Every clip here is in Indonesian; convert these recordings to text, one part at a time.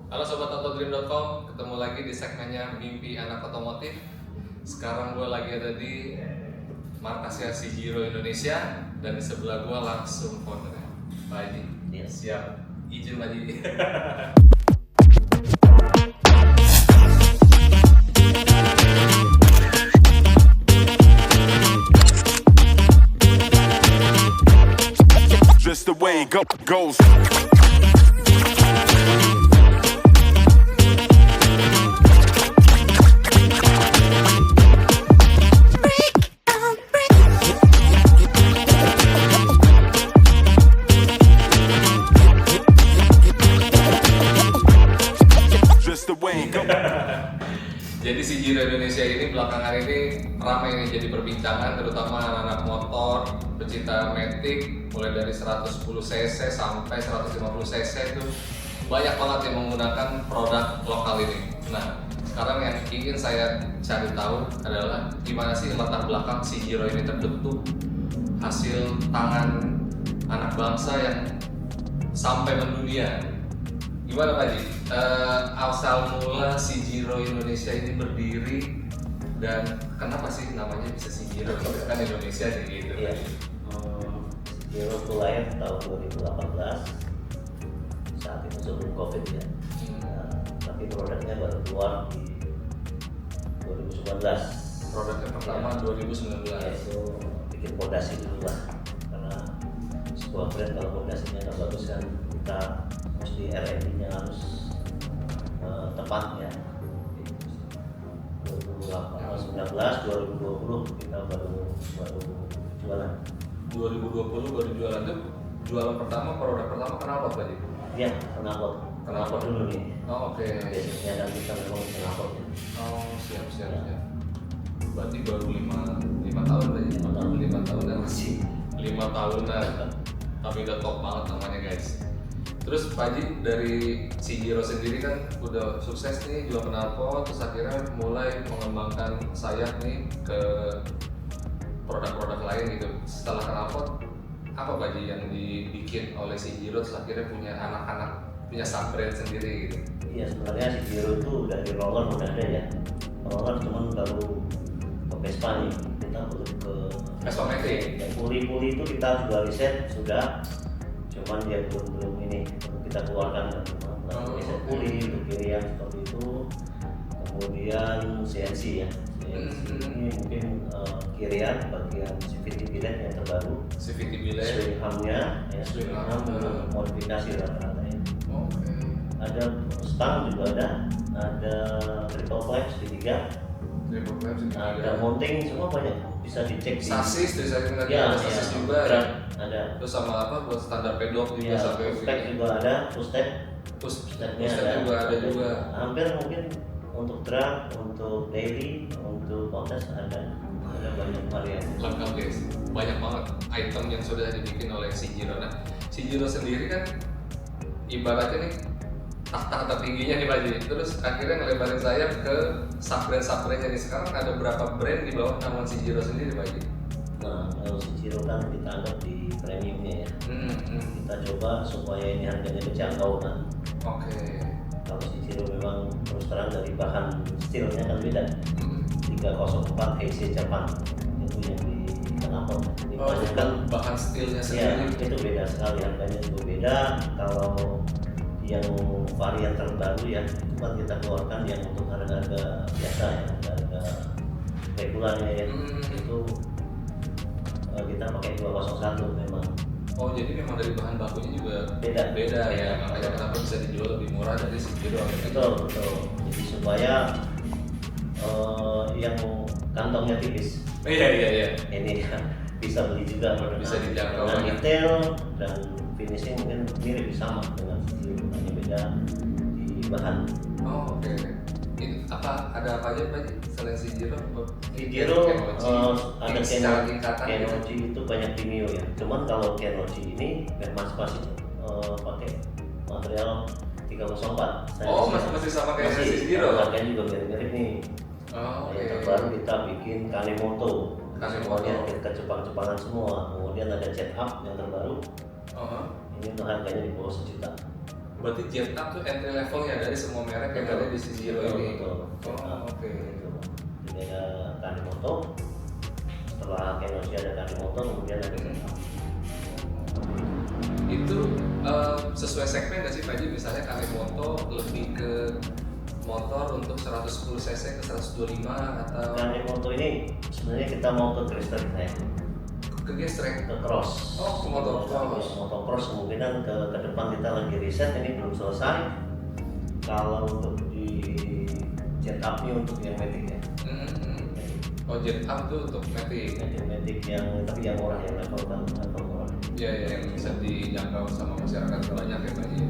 Halo Sobat Autodream.com, ketemu lagi di segmennya Mimpi Anak Otomotif. Sekarang gue lagi ada di markasnya Sijiro Indonesia dan di sebelah gue langsung foundernya Pak Haji. Yes. Siap, izin Pak Haji. Just the way it goes. Just the way it goes. Jadi Sijiro Indonesia ini belakangan ini ramai nih jadi perbincangan, terutama anak-anak motor, pecinta Matic, mulai dari 110 cc sampai 150 cc itu banyak banget yang menggunakan produk lokal ini. Nah, sekarang yang ingin saya cari tahu adalah gimana sih latar belakang Sijiro ini terbentuk, hasil tangan anak bangsa yang sampai mendunia. Gimana Pak Haji? Asal mula Sijiro Indonesia ini berdiri dan kenapa sih namanya bisa Sijiro? Kan Indonesia jadi gitu. Iya. Sijiro itu lahir tahun 2018 saat itu sebelum COVID ya. Nah, tapi produknya baru keluar di 2019. Produknya pertama 2019. Ya, itu bikin fondasi dulu lah, karena sebuah brand kalau fondasinya nggak bagus kan kita mesti R&D-nya harus tepat ya. 2019, 2020 kita baru jualan. 2020 baru jualan tuh. Jualan pertama, produk pertama kenapa Pak Haji? Ya, knalpot dulu nih. Oh, oke. Biasanya dan kita memang knalpotnya. Oh, siap. Berarti baru 5 tahun Pak Haji? 5 tahun dan masih 5 tahunan. Tapi udah top banget namanya guys. Terus Pak Haji dari Sijiro sendiri kan udah sukses nih jual knalpot, terus akhirnya mulai mengembangkan sayap nih ke produk-produk lain gitu. Setelah knalpot, apa Pak Haji yang dibikin oleh Sijiro terus akhirnya punya anak-anak, punya sub-brand sendiri gitu? Iya, sebenarnya Sijiro itu dari roller udah ada ya. Roller cuman baru ke Vespa nih. Kita belum ke Vespa Matic. yang puli-puli itu kita sudah riset sudah, cuman dia belum ini kita keluarkan riset puli untuk kirian seperti itu. Kemudian CNC ya, CNC ini mungkin kirian bagian CVT billet yang terbaru, CVT billet. swing armnya ya, swing arm modifikasi rata-rata ya. Oke. Ada stang juga ada triple flaps segitiga, Triple flaps juga ada mounting, semua banyak bisa dicek di sasis dari saya tadi ya, ada sasis ya, juga ya. berat, ada Terus sama apa buat standar pedok juga ya, sampai spek juga ada, full step stepnya stepnya ada juga. hampir mungkin untuk drag, untuk daily, untuk kontes ada banyak varian. Lengkap guys, banyak banget item yang sudah dibikin oleh Sijiro. Nah, Sijiro sendiri kan ibaratnya nih tahta tertingginya nih Pak Haji. Terus akhirnya ngelebarin sayap ke sub-brand nih. Sekarang ada berapa brand di bawah naungan Sijiro sendiri Pak Haji? Nah, kalau Sijiro kan kita anggap di premiumnya ya. Kita coba supaya ini harganya terjangkau kan. Oke. Kalau Sijiro memang terus terang dari bahan steelnya kan beda. 304 HC Japan itu yang di knalpot. Oh, Kan bahan steelnya ya, sendiri. itu beda sekali, harganya juga beda. Kalau yang varian terbaru ya itu kan kita keluarkan yang untuk harga-harga biasa ya, harga regularnya ya. Itu kita pakai 201 memang. Oh, jadi memang dari bahan bakunya juga Beda. ya. Makanya kenapa bisa dijual lebih murah dari Sijiro. Betul. Jadi supaya yang kantongnya tipis Iya. ini bisa beli juga, Bisa dijangkau dengan banyak. detail dan finishing mungkin mirip sama dengan Sijiro, hanya beda di bahan. Oh, oke. Ini ada apa aja Pak Haji selain Sijiro? Sijiro ada secara tingkatan. Kenochi itu banyak Vimeo ya. Cuman kalau Kenochi ini masih pakai material 304. Oh, masih sama kayak Sijiro. Harganya juga mirip-mirip nih. Oh, Yang terbaru kita bikin Kanemoto. Kanemoto. Semuanya ke Jepang-Jepangan semua. Kemudian ada Jet Up yang terbaru. Oh, Ini untuk harganya di bawah 1 juta. Berarti jet up tuh entry levelnya dari semua merek yang ada di Sejiro ini. Betul. Oh, oke. Gitu. Jadi ada Kanimoto, setelah Kenoshi ada Kanimoto, kemudian ada Jet Up. Itu sesuai segmen nggak sih Pak Haji? Misalnya Kanimoto lebih ke motor untuk 110 cc ke 125 atau Kanimoto ini sebenarnya kita mau ke Crystal ya, ke gestrek? ke cross. Oh, ke motocross. Motocross kemungkinan ke depan kita lagi riset, ini belum selesai. Kalau untuk di Jet Up ini untuk yang Matic ya. Oh, jet up tuh untuk Matic. Matic yang tapi yang murah, yang level murah. Iya, yang bisa dijangkau sama masyarakat banyak ya Pak Haji.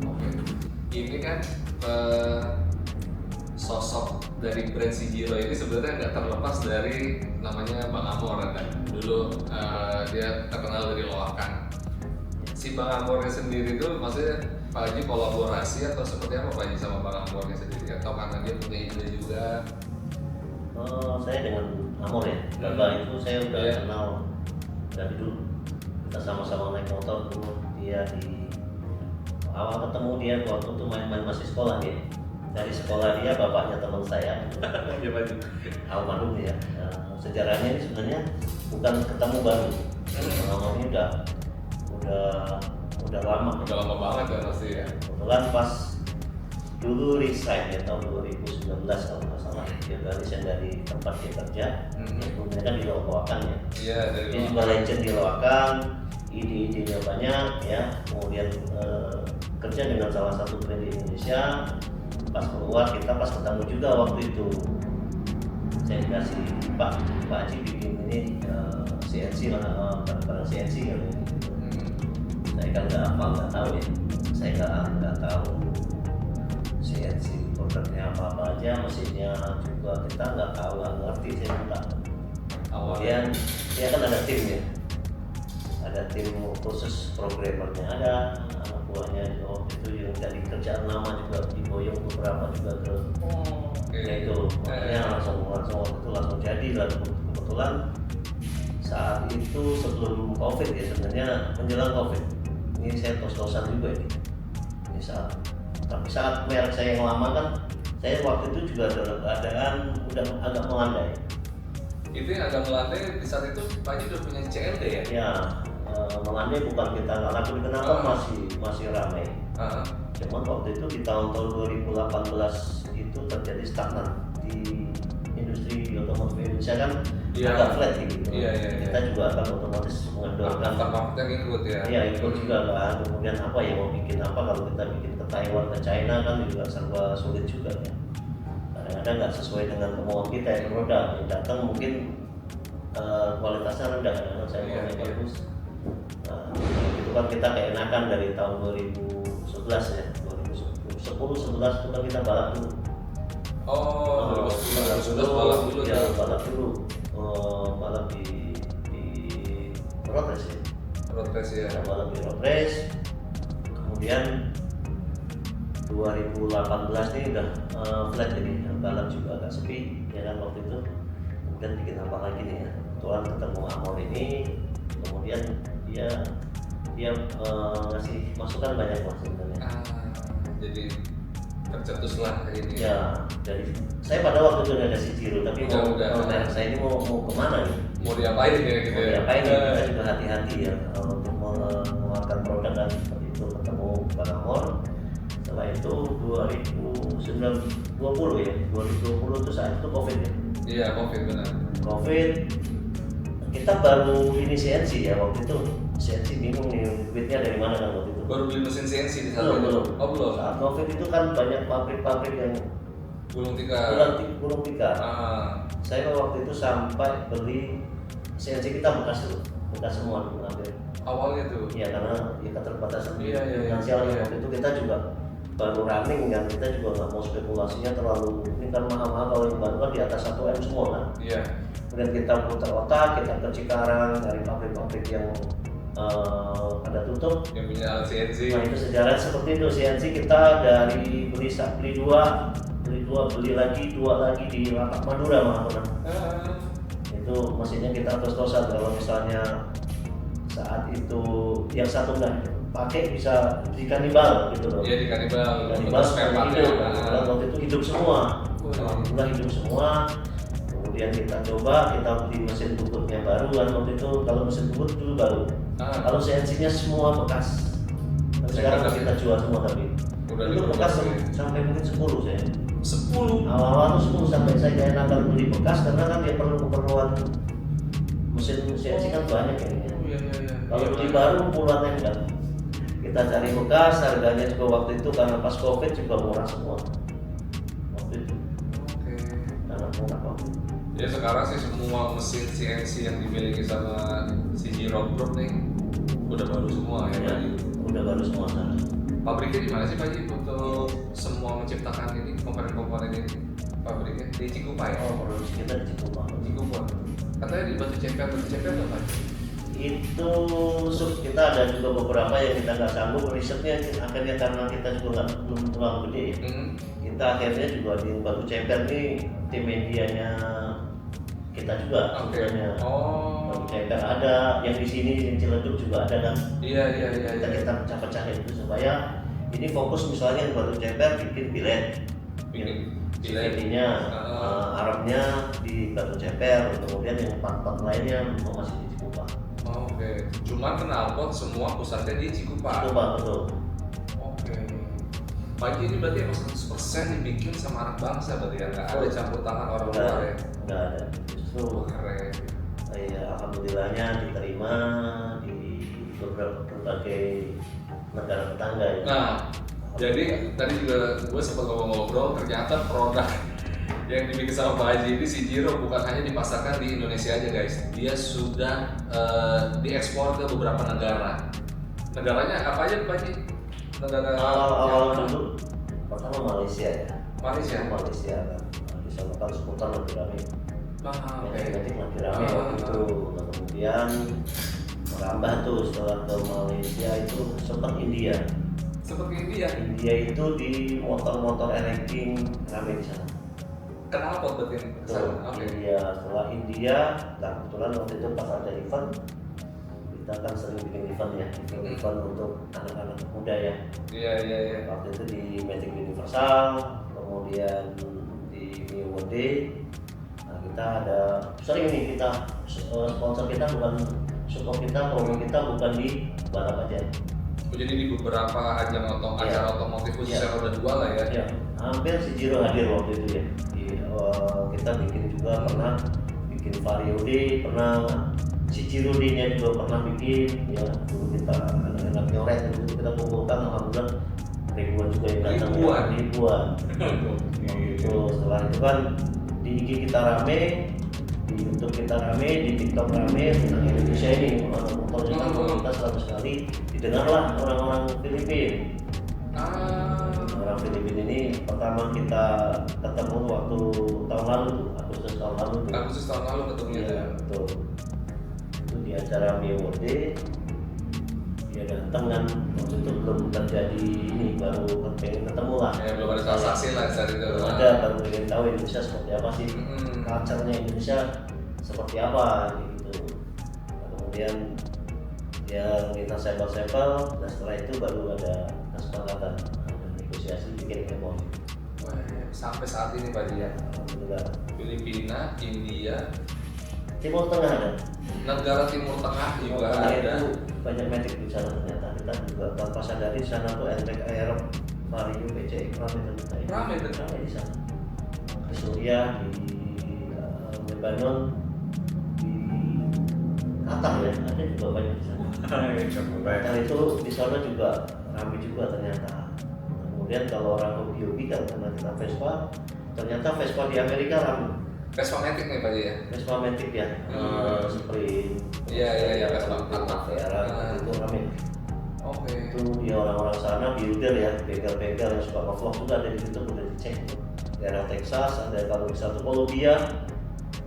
Oke. Ini kan sosok dari brand Sejiro ini sebenarnya nggak terlepas dari namanya Bang Amor kan. Dulu dia terkenal dari Loakan. Si Bang Amornya sendiri itu maksudnya Pak Haji kolaborasi atau seperti apa Pak Haji sama Bang Amornya sendiri? Atau karena dia punya ide juga? Saya dengan Amor ya, Bapak itu saya udah kenal dari dulu. Kita sama-sama naik motor dulu. Dia di awal ketemu dia waktu itu main-main masih sekolah dia. Dari sekolah dia bapaknya teman saya. Iya Pak Haji. Almarhum ya. Sejarahnya ini sebenarnya bukan ketemu baru. Amor ini udah lama. Udah lama banget kan pasti ya. Kebetulan pas dulu resign ya tahun 2019 kalau nggak salah, dia udah resign dari tempat dia kerja. Kemudian kan di Loakan ya. Iya, dari Dia juga legend di Loakan, ide-idenya banyak ya. Kemudian kerja dengan salah satu brand di Indonesia. Pas keluar kita pas ketemu juga waktu itu. Saya dikasih Pak Haji bikin ini CNC lah, barang CNC gitu. Saya kan nggak tahu ya. Saya nggak tahu CNC produknya apa aja, mesinnya juga kita nggak tahu, nggak ngerti, saya minta. Kemudian dia kan ada tim ya, ada tim khusus programmernya, ada anak buahnya itu yang jadi kerjaan lama juga diboyong beberapa juga ke ya itu, makanya langsung waktu itu langsung jadi. Lalu kebetulan saat itu sebelum COVID ya, sebenarnya menjelang COVID ini saya tos-tosan juga ini saat merek saya yang lama kan, saya waktu itu juga dalam keadaan udah agak melandai. Itu yang agak melandai di saat itu Pak Haji udah punya CLD ya? Ya, melandai bukan kita nggak laku dikenal, masih ramai. Cuman waktu itu di tahun 2018 itu terjadi stagnan di industri otomotif Indonesia kan, agak flat gitu. Kita juga akan otomatis mengendorkan. Market yang ikut ya? Iya, ikut juga kan. Kemudian apa ya, mau bikin apa, kalau kita bikin ke Taiwan, ke China kan juga serba sulit juga ya. Kadang-kadang nggak sesuai dengan kemauan kita ya, produk yang datang mungkin kualitasnya rendah, kadang saya mau yang bagus. Itu kan kita keenakan dari tahun 2011 ya, 2010-11 itu kan kita balap dulu. Oh, 2011 balap dulu ya? Balap dulu, balap di road race ya. Road race ya. Balap di road race. Kemudian 2018 ini udah flat, jadi balap juga agak sepi ya kan waktu itu. Kemudian bikin apa lagi nih ya, Tuhan ketemu Amor ini, kemudian dia ngasih masukan banyak lah sebenarnya. Jadi tercetuslah ini. Ya, jadi saya pada waktu itu udah ada Sejiro, tapi merek saya ini mau kemana nih? Mau diapain ya gitu ya? Diapain ya? Kita juga hati-hati ya untuk mengeluarkan produk dan seperti itu. Ketemu Bang Amor. Setelah itu 2020 ya, 2020 itu saat itu COVID ya. Iya, COVID benar. COVID, kita baru ini CNC ya waktu itu. CNC bingung nih duitnya dari mana kan waktu itu. Baru beli mesin CNC di saat itu? Belum. Oh belum. Saat COVID itu kan banyak pabrik-pabrik yang gulung tikar. Gulung tikar. Saya waktu itu sampai beli CNC kita bekas dulu, bekas semua dulu hampir. Awalnya tuh? Iya, karena ya keterbatasan finansialnya. Waktu itu kita juga baru running kan, kita juga nggak mau spekulasinya terlalu, ini kan mahal-mahal, kalau yang baru kan di atas 1 M semua kan. Iya. Kemudian kita putar otak, kita ke Cikarang dari pabrik-pabrik yang ada tutup. Yang punya alat CNC. Nah itu sejarah seperti itu. CNC kita dari beli dua lagi di Lapak Madura malah. Itu mesinnya kita tos-tosan. Kalau misalnya saat itu yang satu enggak, pakai bisa di kanibal gitu loh. Iya di kanibal. Kanibal spare part hidup. ya. Nah, waktu itu hidup semua. Oh, iya. Alhamdulillah hidup semua. Kemudian kita coba, kita beli mesin bubutnya baru kan waktu itu. Kalau mesin bubut dulu baru. Kalau CNC-nya semua bekas. Tapi sekarang Bekas, kita jual semua tapi Udah itu dibuat bekas ya. sampai mungkin 10 saya. 10. Awal-awal tuh 10 sampai saya kayak nakal beli bekas karena kan dia perlu keperluan mesin CNC kan banyak ini. Iya. Kalau beli baru puluhan enggak. Kita cari bekas, harganya juga waktu itu karena pas COVID juga murah semua. Waktu itu Oke. karena murah waktu itu. Ya sekarang sih semua mesin CNC yang dimiliki sama si Jiro Group nih udah baru semua ya Pak Ji. Udah baru semua sana. Pabriknya di mana sih Pak Ji untuk semua menciptakan ini komponen-komponen ini? Pabriknya di Cikupa ya? Oh, produksi kita di Cikupa. Cikupa. Katanya di Batu Ceper nggak Pak Ji? Itu kita ada juga beberapa yang kita nggak sanggup risetnya akhirnya karena kita juga belum terlalu gede ya. Kita akhirnya juga di Batu Ceper nih tim medianya kita juga sebenarnya. Batu Ceper ada, yang di sini di Ciledug juga ada kan. Iya. Kita pecah-pecah itu supaya ini fokus misalnya di Batu Ceper bikin bilet. Biletnya Arabnya di Batu Ceper, kemudian yang part-part lainnya masih di Cikupa. Oke. Cuman knalpot semua pusatnya di Cikupa. Cikupa betul. Oke. Pak Ji ini berarti emang 100% dibikin sama anak bangsa berarti ya? Nggak ada campur tangan orang luar ya? Nggak ada. Justru Keren. ya alhamdulillahnya diterima di berbagai negara tetangga ya. Nah, jadi tadi juga gue sempat ngobrol ternyata produk yang dibikin sama Pak Haji ini si Jiro bukan hanya dipasarkan di Indonesia aja guys, dia sudah diekspor ke beberapa negara. Negaranya apa aja Pak Haji? Negara Awal-awal dulu pertama Malaysia ya. Malaysia kan. Di sana kan skuter lebih ramai. Metik lebih ramai waktu itu. Nah, kemudian merambah tuh setelah ke Malaysia itu sempat India. Seperti India. India itu di motor-motor electric ramai di sana. Kenapa berarti? Oke. India, setelah India, nah kebetulan waktu itu pas ada event, kita kan sering bikin event ya, event untuk anak-anak muda ya. Iya. Waktu itu di Magic Universal, kemudian di MIWD. Nah kita ada sering nih kita sponsor kita bukan support kita, promo kita bukan di balap aja. Jadi di beberapa ajang acara otomotif khususnya roda 2 lah ya. Ya, hampir si Jiro hadir waktu itu ya. Kita bikin juga pernah bikin Vario Day, pernah si Jiro Day-nya juga pernah bikin ya. Dulu kita anak-anak nyoret itu kita kumpulkan alhamdulillah ribuan juga yang datang. Ribuan. Itu setelah itu kan di IG kita rame, di YouTube kita rame, di TikTok rame tentang Indonesia ini. Motornya kan komunitas 100 kali didengarlah orang-orang Filipina. Orang Filipina ini pertama kita ketemu waktu tahun lalu tuh, Agustus tahun lalu tuh. Agustus tahun lalu ketemunya Iya, betul. Itu di acara MIWD dia datang kan waktu itu belum terjadi ini, baru pengen ketemu lah. Ya, belum ada transaksi lah saat itu. Belum ada, baru pengen tahu Indonesia seperti apa sih, culture-nya Indonesia seperti apa gitu. Nah, kemudian dia kita sampel-sampel, nah setelah itu baru ada kesepakatan, ada negosiasi bikin MOU. Sampai saat ini Pak Ji ya. Alhamdulillah. Filipina, India, Timur Tengah ada. negara Timur Tengah juga Timur Tengah ada. itu banyak metik di sana ternyata. Kita juga tanpa sadari di sana tuh Entec Aero, Vario, PCX ramai ternyata. Ramai di sana. Di Suriah, di Lebanon, di Qatar ya, ada juga banyak di sana. Qatar itu di sana juga ramai juga ternyata. Kemudian kalau orang hobi-hobi kan karena kita Vespa, ternyata Vespa di Amerika ramai. Vespa Matic nih Pak Ji ya. Vespa Matic ya, Sprint. Iya, Vespa Vera itu ramai. Oke. Itu dia orang-orang sana builder ya, begal-begal yang suka nge-vlog juga ada di YouTube, udah dicek. Daerah Texas ada kalau bisa tuh Colombia,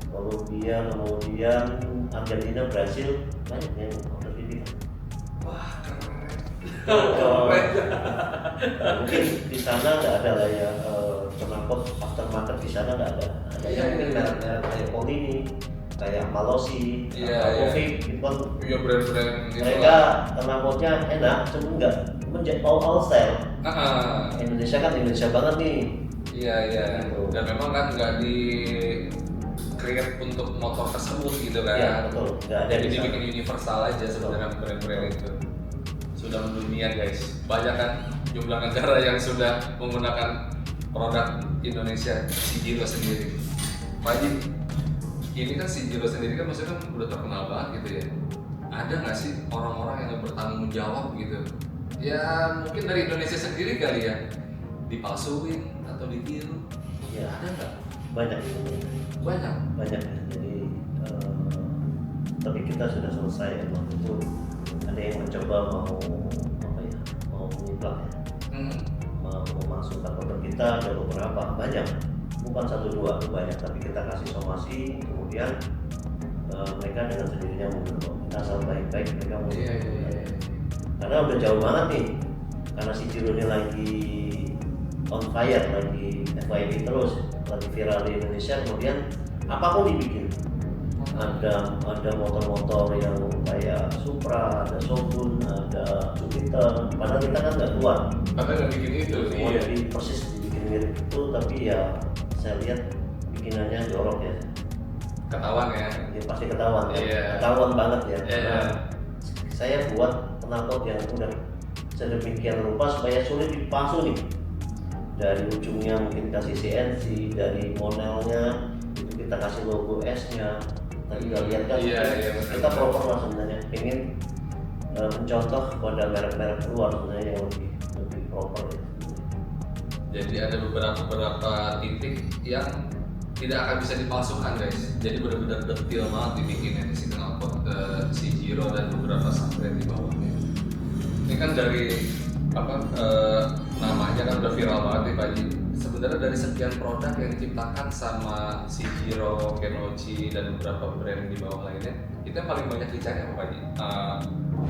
kemudian Argentina, Brasil, banyak yang order di sini. Wah, Mungkin di sana nggak ada lah ya, knalpot aftermarket di sana nggak ada. Ada yang mungkin merek-merek kayak Polini, kayak Malossi, Kovic, gitu kan. Iya brand-brand gitu Mereka lah. knalpotnya enak, cuma nggak menjadi all style. Indonesia kan Indonesia banget nih. Iya. Gitu. Dan memang kan nggak di create untuk motor tersebut gitu kan. Iya betul. Nggak ada Jadi di sana. dibikin universal aja sebenarnya brand-brand itu. Sudah mendunia guys. Banyak kan jumlah negara yang sudah menggunakan produk Indonesia Cigiro sendiri. Pak Haji, ini kan Cigiro sendiri kan maksudnya kan udah terkenal banget gitu ya. Ada nggak sih orang-orang yang bertanggung jawab gitu? Ya mungkin dari Indonesia sendiri kali ya, dipalsuin atau ditiru. Iya. Ada nggak? Banyak. Banyak. Ya. Jadi tapi kita sudah selesai ya waktu itu. Ada yang mencoba mau menyiplak ya. Mau memasukkan produk kita, ada beberapa, banyak, bukan 1-2, banyak, tapi kita kasih somasi, kemudian mereka dengan sendirinya mundur. Kita asal baik-baik mereka mundur. Iya. Karena udah jauh banget nih, karena si Ciro ini lagi on fire, lagi FYP terus, lagi viral di Indonesia, kemudian apapun dibikin. Ada motor-motor yang kayak Supra, ada Shogun, ada Jupiter, padahal kita kan nggak keluar. Padahal nggak bikin itu. Semua jadi persis dibikin mirip itu, tapi ya saya lihat bikinannya jorok ya. Ketahuan ya. Ya pasti ketahuan ya. Iya. Ketahuan banget ya. Iya. Karena saya buat knalpot yang udah sedemikian rupa supaya sulit dipalsu nih. Dari ujungnya mungkin kasih CNC, dari monelnya itu kita kasih logo S-nya. Tadi nggak lihat kan? Iya, Kita proper lah sebenarnya. Pengen mencontoh pada merek-merek luar sebenarnya yang lebih proper ya. Jadi ada beberapa titik yang tidak akan bisa dipalsukan guys. Jadi benar-benar detail banget dibikinnya di sini knalpot Cigiro dan beberapa subbrand di bawahnya. Ini kan dari namanya kan udah viral banget nih Pak Haji. Sebenarnya dari sekian produk yang diciptakan sama Cigiro, Kenochi dan beberapa brand di bawah lainnya, itu yang paling banyak dicari apa Pak Haji?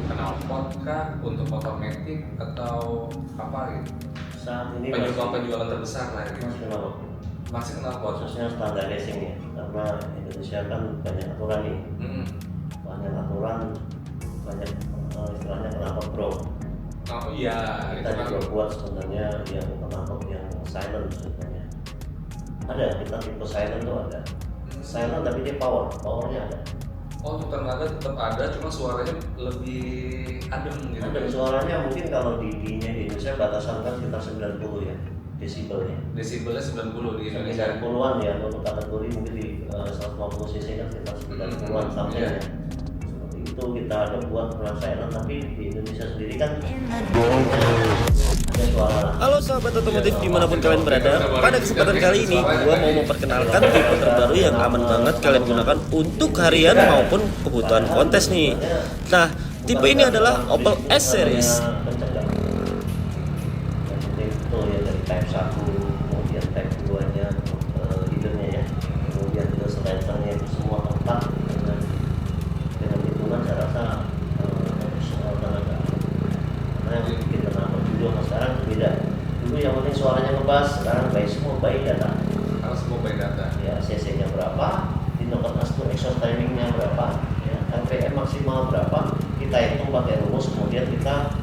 Knalpot kah untuk motor matic atau apa gitu? Saat ini Penjualan terbesar lah gitu. masih kenapa? Masih knalpot. Khususnya standar racing ya, karena Indonesia kan banyak aturan nih, banyak aturan, banyak istilahnya knalpot pro. Oh iya, itu Kita kan. juga buat sebenarnya yang knalpot yang silent sebenarnya. Ada, kita tipe silent tuh ada. Silent tapi dia powernya ada. Oh, untuk tenaga tetap ada, cuma suaranya lebih adem gitu. Ada suaranya mungkin kalau di D-nya di Indonesia batasan kan sekitar 90 ya desibelnya. Desibelnya 90 di Indonesia. 90-an ya, untuk kategori mungkin di 150 cc kan sekitar 90-an sampai Iya. ya. Seperti itu kita ada buat peran silent, tapi di Indonesia sendiri kan ada suara. Halo sahabat otomotif dimanapun kalian berada. Pada kesempatan kali ini gua mau memperkenalkan tipe terbaru yang aman banget kalian gunakan untuk harian maupun kebutuhan kontes nih. Nah, tipe ini adalah Opel S Series. Kenceng nggak? Yang penting itu ya dari type 1, kemudian type 2 nya leadernya ya, kemudian ke selencernya itu semua tepat dengan hitungan saya rasa soal tenaga. Karena yang bikin kenapa dulu sama sekarang beda. Dulu yang penting suaranya ngebas, sekarang baik semua baik data. Harus mau by data. Ya cc nya berapa, tindakan aspek exhaust timingnya berapa, ya, RPM maksimal berapa, kita hitung pakai rumus, kemudian kita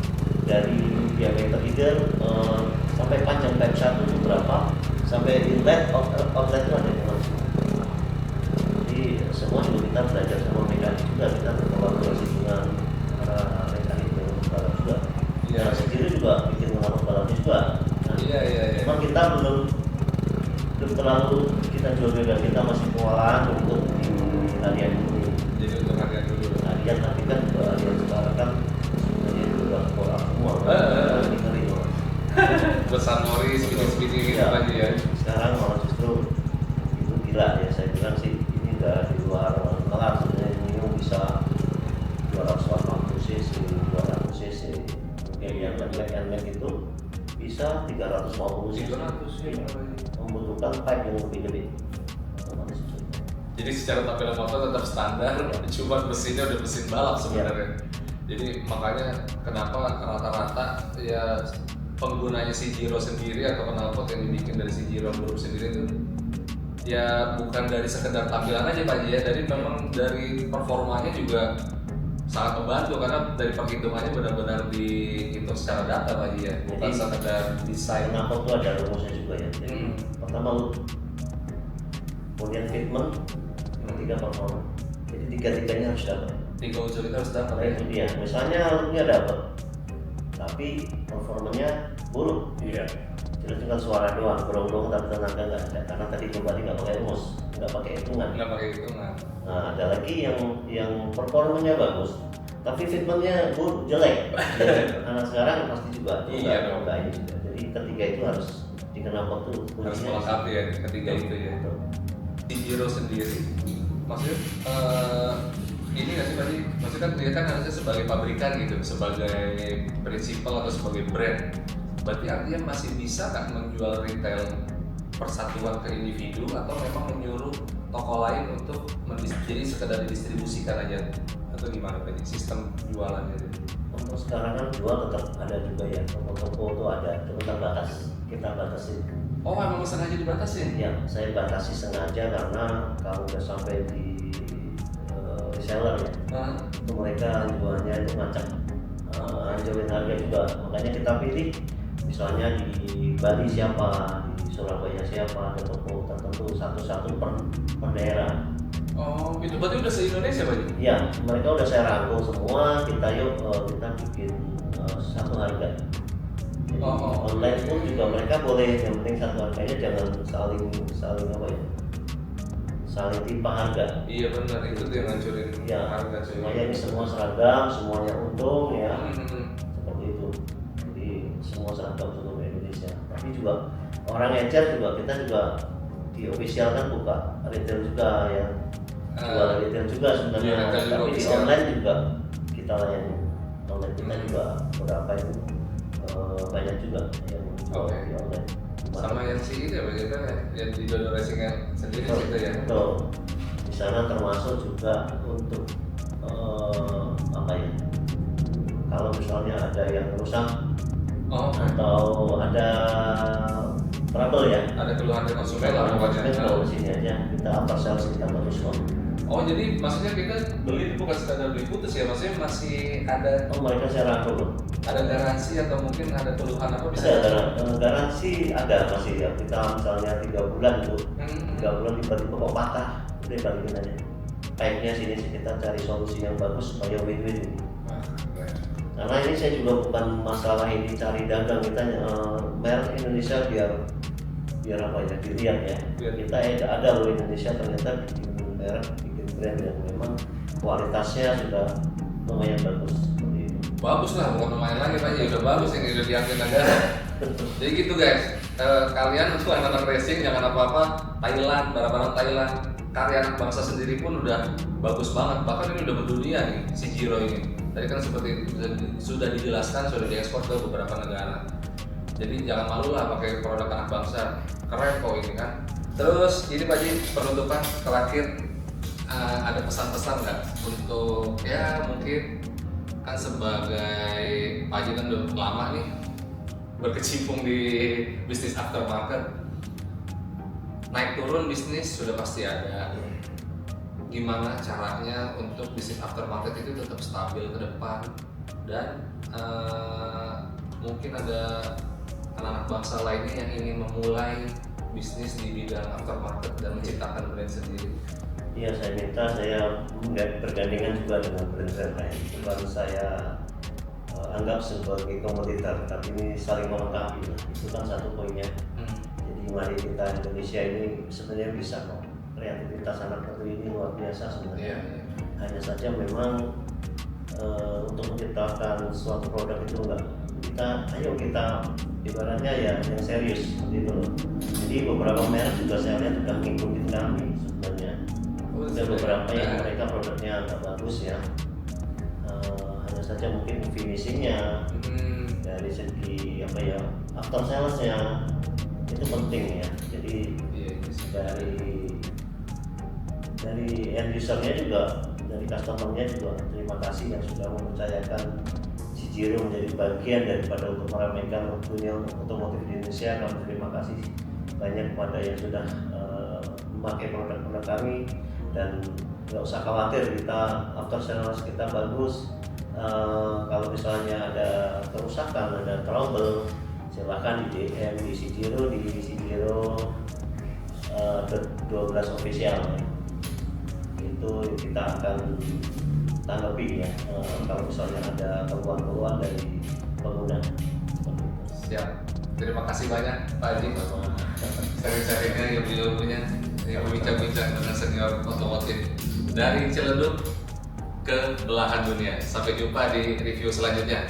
dari diameter leader sampai panjang type 1 itu berapa, sampai inlet outlet itu ada hitungan semua. Jadi semua juga kita belajar sama mekanik juga, kita berkolaborasi dengan para mekanik dengan balap juga. Iya. Nah, sendiri juga bikin mengatur balapnya juga. Nah, Iya. Cuma kita belum terlalu kita jual bebas, kita masih kewalahan untuk di harian ini. Jadi untuk harian dulu. Harian tapi kan harian sekarang kan sebenarnya itu udah kewalahan semua. Ngeri loh. Besar Mori, speedy gitu Iya. aja ya. Sekarang malah justru itu gila ya, saya bilang sih ini udah di luar nalar sebenarnya, minimum bisa 280 cc, 200 cc. Mungkin yang NMAX itu bisa 350 cc. 300 ya. Membutuhkan pipe yang lebih gede. Otomatis itu. Jadi secara tampilan motor tetap standar, cuma mesinnya udah mesin balap sebenarnya. Jadi makanya kenapa rata-rata ya penggunanya Cigiro sendiri atau knalpot yang dibikin dari Cigiro Group sendiri itu ya bukan dari sekedar tampilan aja Pak Haji ya, dari memang dari performanya juga sangat membantu karena dari perhitungannya benar-benar dihitung secara data Pak Haji ya, bukan Jadi, sekedar desain. Kenapa tuh ada rumusnya juga ya. Jadi pertama lu kemudian fitment, ketiga performa. Jadi tiga-tiganya harus dapat. 3 unsur itu harus dapat Nah ya. itu dia. Misalnya looknya dapat, tapi performanya buruk. Iya. Jadi tinggal suara doang, berong-berong tapi tenaga nggak ada. Karena tadi kembali nggak pakai rumus, nggak pakai hitungan. Nggak pakai hitungan. Nah ada lagi yang performanya bagus, tapi fitmentnya buruk, jelek. Anak sekarang pasti juga. Iya dong. Nggak ini juga. Jadi ketiga itu harus dikenal tuh Harus kuncinya. melengkapi ya ketiga itu ya. Di Giro sendiri, maksudnya ini nggak sih Pak Haji? Maksudnya kan dia kan harusnya sebagai pabrikan gitu, sebagai prinsipal atau sebagai brand. Berarti artinya masih bisa nggak menjual retail persatuan ke individu atau memang menyuruh toko lain untuk jadi sekedar didistribusikan aja atau gimana Pak Haji? Sistem jualannya itu? Untuk sekarang kan jual tetap ada juga ya, toko-toko itu ada, cuma terbatas, kita batasi. Oh memang sengaja dibatasin? Ya, saya batasi sengaja karena kalau udah sampai di reseller ya, itu mereka jualnya itu ngacak, anjurin harga juga. Makanya kita pilih, misalnya di Bali siapa, di Surabaya siapa, ada toko tertentu satu-satu per daerah. Oh itu berarti udah se-Indonesia Pak Haji? Ya, mereka udah saya rangkul semua. Kita kita bikin satu harga. Jadi, online pun juga mereka boleh, yang penting satu harganya, jangan saling apa ya, saling timpa harga. Iya benar, itu tuh yang ngancurin Ya, harga cuy. semuanya ini semua seragam, semuanya untung ya, Hmm. seperti itu. Jadi semua seragam seluruh Indonesia. Tapi juga orang ecer juga, kita juga di official kan buka retail juga ya, jual retail juga sebenarnya. Iya, retail juga Tapi di official. online juga kita layani. Online kita juga beberapa itu banyak juga yang jual Oke. di online. Sama yang si ini apa gitu ya, yang di Dodo Racing sendiri gitu ya. Betul. Di sana termasuk juga untuk apa ya? Kalau misalnya ada yang rusak Oh, atau ada trouble ya, ada keluhan dari konsumen lah pokoknya. Kalau sini aja kita apa sales kita bagus kok. Oh jadi maksudnya kita beli bukan sekadar beli putus ya, maksudnya masih ada Oh mereka saya rangkul loh. garansi atau mungkin ada keluhan apa bisa? Ada garansi ada masih ya. Kita misalnya 3 bulan itu, 3 bulan tiba-tiba kok patah, udah balikin aja. Baiknya sini sih kita cari solusi yang bagus supaya win-win ini. Wah, keren. Karena ini saya juga bukan masalah ini cari dagang, kita merek Indonesia biar apa ya, dilihat ya. Biar. Kita ada loh Indonesia ternyata bikin merek, bikin brand yang memang kualitasnya sudah lumayan bagus. Seperti itu. Bagus lah, bukan lumayan lagi Pak Haji, udah bagus yang udah diambil negara. Jadi gitu guys, kalian untuk anak-anak racing jangan apa-apa Thailand, barang-barang Thailand, karya anak bangsa sendiri pun udah bagus banget. Bahkan ini udah mendunia nih si Giro ini. Tadi kan seperti sudah dijelaskan, sudah diekspor ke beberapa negara. Jadi jangan malu lah pakai produk anak bangsa, keren kok ini kan. Terus ini Pak Haji, penutupan terakhir, ada pesan-pesan nggak untuk ya mungkin kan sebagai Pak Haji kan udah lama nih berkecimpung di bisnis aftermarket, naik turun bisnis sudah pasti ada. Gimana caranya untuk bisnis aftermarket itu tetap stabil ke depan dan mungkin ada anak-anak bangsa lainnya yang ingin memulai bisnis di bidang aftermarket dan menciptakan brand sendiri. Iya, saya minta saya bergandengan juga dengan brand-brand lain. Bukan saya anggap sebagai kompetitor, tapi ini saling melengkapi. Itu kan satu poinnya. Jadi mari kita Indonesia ini sebenarnya bisa kok. Kreativitas anak negeri ini luar biasa sebenarnya. Hanya saja memang untuk menciptakan suatu produk itu enggak. Ayo kita ibaratnya ya yang serius seperti itu loh. Jadi beberapa merek juga saya lihat sudah ngikutin kami sebenarnya. Ada beberapa yang mereka produknya agak bagus ya. Hanya saja mungkin finishingnya dari segi apa ya, after salesnya itu penting ya. Jadi dari end usernya juga, dari customernya juga terima kasih yang sudah mempercayakan si Giro menjadi bagian daripada untuk meramaikan dunia otomotif di Indonesia. Kami terima kasih banyak kepada yang sudah memakai produk-produk kami, dan nggak usah khawatir, kita after sales kita bagus. Kalau misalnya ada kerusakan, ada trouble, silahkan di DM di Sijiro 12 official ya. Itu kita akan tanggapi ya kalau misalnya ada keluhan-keluhan dari pengguna. Siap. Terima kasih banyak Pak Haji. Sharing-sharingnya, ilmu-ilmunya, yang berbincang-bincang dengan senior otomotif dari Ciledug ke belahan dunia. Sampai jumpa di review selanjutnya.